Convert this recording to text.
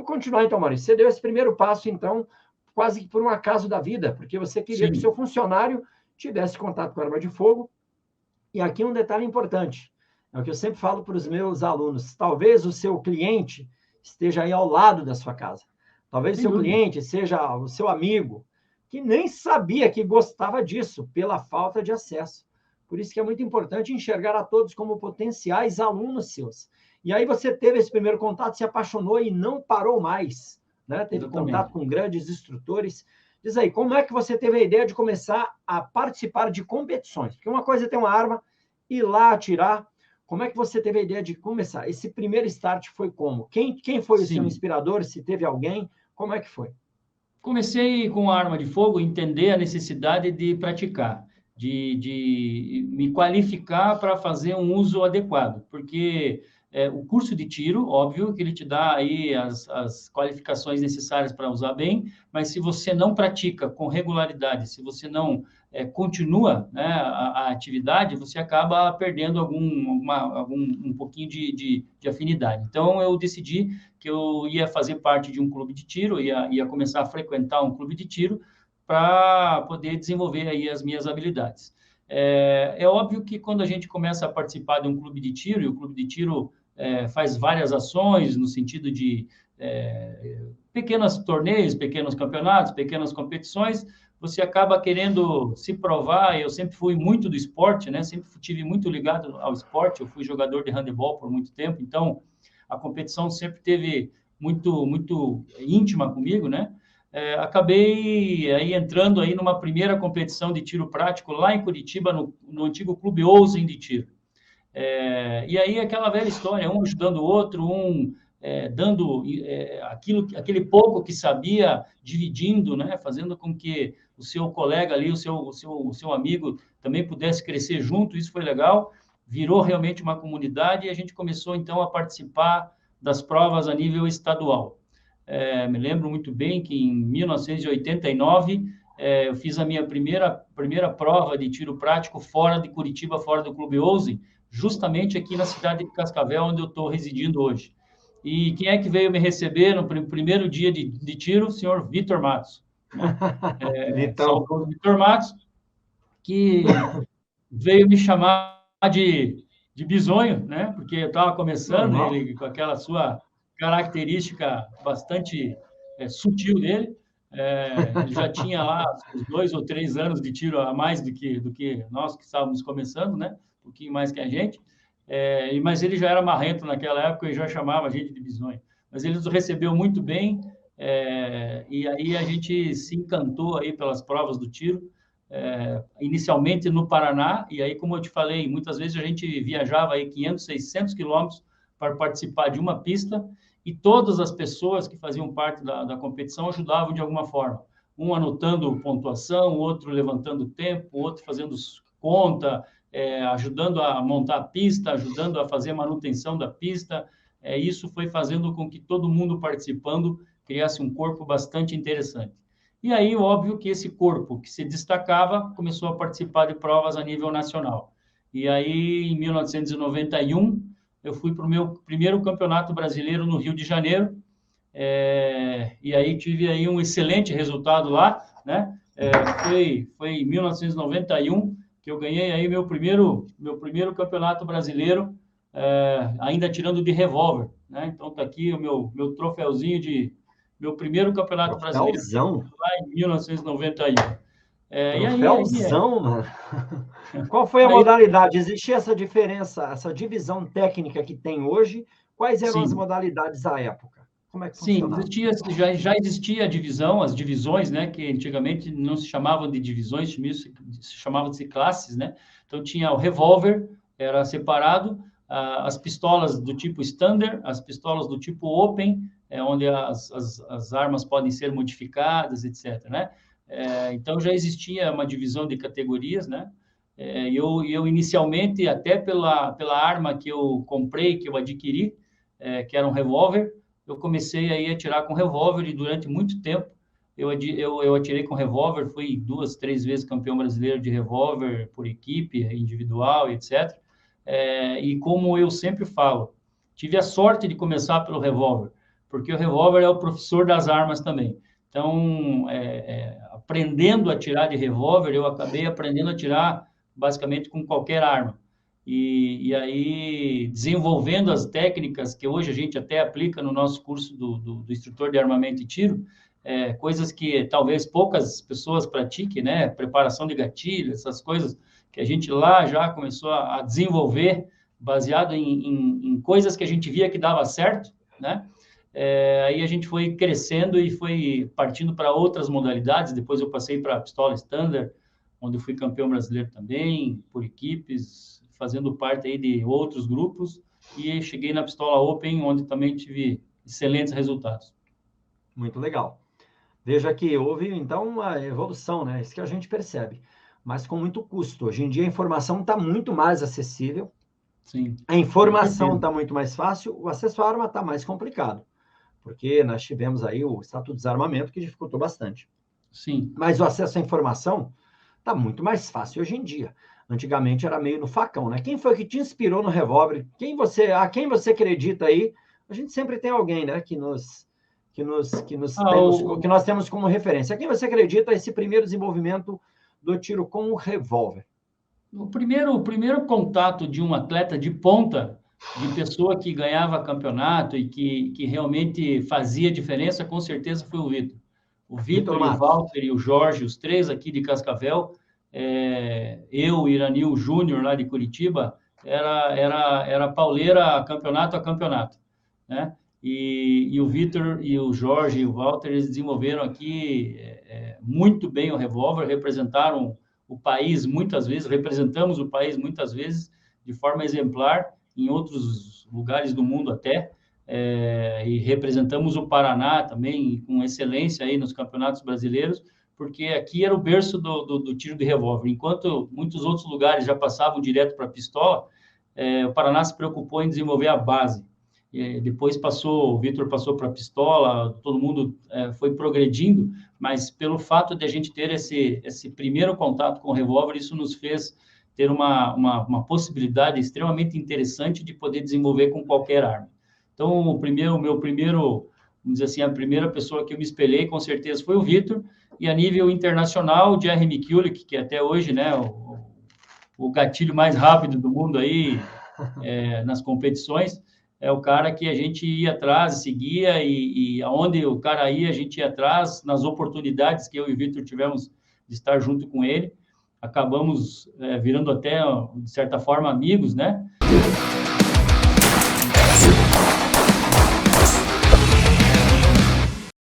continuar então, Maurício. Você deu esse primeiro passo, então, quase que por um acaso da vida, porque você queria que o seu funcionário tivesse contato com a arma de fogo. E aqui um detalhe importante, é o que eu sempre falo para os meus alunos, talvez o seu cliente esteja aí ao lado da sua casa. Talvez o seu cliente seja o seu amigo, que nem sabia que gostava disso, pela falta de acesso. Por isso que é muito importante enxergar a todos como potenciais alunos seus. E aí você teve esse primeiro contato, se apaixonou e não parou mais, né? Teve contato com grandes instrutores. Diz aí, como é que você teve a ideia de começar a participar de competições? Porque uma coisa é ter uma arma, ir lá atirar. Como é que você teve a ideia de começar? Esse primeiro start foi como? Quem foi o seu inspirador? Se teve alguém? Como é que foi? Comecei com a arma de fogo, entender a necessidade de praticar, de me qualificar para fazer um uso adequado, porque o curso de tiro, óbvio, que ele te dá aí as qualificações necessárias para usar bem, mas se você não pratica com regularidade, se você não continua, né, a atividade, você acaba perdendo um pouquinho de afinidade. Então, eu decidi que eu ia fazer parte de um clube de tiro, ia começar a frequentar um clube de tiro para poder desenvolver aí as minhas habilidades. É óbvio que quando a gente começa a participar de um clube de tiro, e o clube de tiro faz várias ações no sentido de pequenos torneios, pequenos campeonatos, pequenas competições, você acaba querendo se provar. Eu sempre fui muito do esporte, né? Sempre tive muito ligado ao esporte. Eu fui jogador de handebol por muito tempo, então a competição sempre teve muito íntima comigo, né? Acabei aí entrando aí numa primeira competição de tiro prático lá em Curitiba, no antigo Clube Ousen de Tiro. E aí aquela velha história, um ajudando o outro, dando aquele pouco que sabia, dividindo, né? Fazendo com que o seu colega ali, o seu amigo também pudesse crescer junto. Isso foi legal, virou realmente uma comunidade e a gente começou então a participar das provas a nível estadual. Me lembro muito bem que em 1989 eu fiz a minha primeira prova de tiro prático fora de Curitiba, fora do Clube Ousen, justamente aqui na cidade de Cascavel, onde eu estou residindo hoje. E quem é que veio me receber no primeiro dia de tiro? O senhor Vitor Matos. Né? Saudoso Vitor Matos, que veio me chamar de bisonho, né? Porque eu estava começando, ele com aquela sua característica bastante sutil dele. Ele já tinha lá uns 2 ou 3 anos de tiro a mais do que nós que estávamos começando, né? Um pouquinho mais que a gente. Mas ele já era marrento naquela época e já chamava a gente de bisonho. Mas ele nos recebeu muito bem, e aí a gente se encantou aí pelas provas do tiro. Inicialmente no Paraná, e aí, como eu te falei, muitas vezes a gente viajava aí 500, 600 quilômetros para participar de uma pista, e todas as pessoas que faziam parte da competição ajudavam de alguma forma. Um anotando pontuação, outro levantando tempo, outro fazendo conta, ajudando a montar a pista, ajudando a fazer a manutenção da pista. Isso foi fazendo com que todo mundo participando criasse um corpo bastante interessante. E aí, óbvio que esse corpo que se destacava começou a participar de provas a nível nacional. E aí, em 1991, eu fui para o meu primeiro campeonato brasileiro no Rio de Janeiro, e aí tive aí um excelente resultado lá, né? Foi em 1991 que eu ganhei aí meu primeiro campeonato brasileiro, ainda tirando de revólver, né? Então tá aqui o meu troféuzinho de meu primeiro campeonato brasileiro lá em 1991. Troféuzão, mano. Qual foi a modalidade? Existia essa diferença, essa divisão técnica que tem hoje? Quais eram as modalidades à época? Como é que funcionava? Sim, já existia a divisão, as divisões, né, que antigamente não se chamavam de divisões, se chamavam de classes, né? Então tinha o revólver, era separado, as pistolas do tipo standard, as pistolas do tipo open, onde as armas podem ser modificadas, etc., né? Então já existia uma divisão de categorias, né? Eu inicialmente, até pela arma que eu comprei, que eu adquiri, que era um revólver, eu comecei aí a atirar com revólver e durante muito tempo eu atirei com revólver, fui 2, 3 vezes campeão brasileiro de revólver por equipe, individual, etc. E como eu sempre falo, tive a sorte de começar pelo revólver, porque o revólver é o professor das armas também. Então, aprendendo a atirar de revólver, eu acabei aprendendo a atirar basicamente com qualquer arma. E aí, desenvolvendo as técnicas que hoje a gente até aplica no nosso curso do instrutor de armamento e tiro, coisas que talvez poucas pessoas pratiquem, né? Preparação de gatilho, essas coisas que a gente lá já começou a desenvolver, baseado em coisas que a gente via que dava certo, né? Aí a gente foi crescendo e foi partindo para outras modalidades. Depois eu passei para a pistola standard, onde eu fui campeão brasileiro também, por equipes, fazendo parte aí de outros grupos, e cheguei na pistola open, onde também tive excelentes resultados. Muito legal. Veja que houve, então, uma evolução, né? Isso que a gente percebe, mas com muito custo. Hoje em dia a informação está muito mais acessível, Sim, a informação está muito mais fácil, o acesso à arma está mais complicado, porque nós tivemos aí o Estatuto de Desarmamento que dificultou bastante. Sim. Mas o acesso à informação está muito mais fácil hoje em dia. Antigamente era meio no facão, né? Quem foi que te inspirou no revólver? Quem você acredita aí? A gente sempre tem alguém, né, que nós temos como referência. A quem você acredita esse primeiro desenvolvimento do tiro com o revólver? O primeiro contato de um atleta de ponta, de pessoa que ganhava campeonato e que realmente fazia diferença, com certeza foi o Vitor. O Vitor, o Walter e o Jorge, os três aqui de Cascavel, eu, Iranil Júnior, lá de Curitiba, era pauleira campeonato a campeonato, né? E o Vitor e o Jorge e o Walter, eles desenvolveram aqui muito bem o revólver, representaram o país muitas vezes, representamos o país muitas vezes de forma exemplar, em outros lugares do mundo até, e representamos o Paraná também com excelência aí nos campeonatos brasileiros, porque aqui era o berço do tiro de revólver. Enquanto muitos outros lugares já passavam direto para a pistola, o Paraná se preocupou em desenvolver a base. Depois o Vitor passou para a pistola, todo mundo foi progredindo, mas pelo fato de a gente ter esse primeiro contato com o revólver, isso nos fez ter uma possibilidade extremamente interessante de poder desenvolver com qualquer arma. Então, meu primeiro, vamos dizer assim, a primeira pessoa que eu me espelhei, com certeza, foi o Vitor, e a nível internacional, o Jerry McCulloch, que até hoje, né, o gatilho mais rápido do mundo aí, nas competições, é o cara que a gente ia atrás, seguia, e aonde o cara ia, a gente ia atrás, nas oportunidades que eu e o Vitor tivemos de estar junto com ele, acabamos virando até, de certa forma, amigos, né?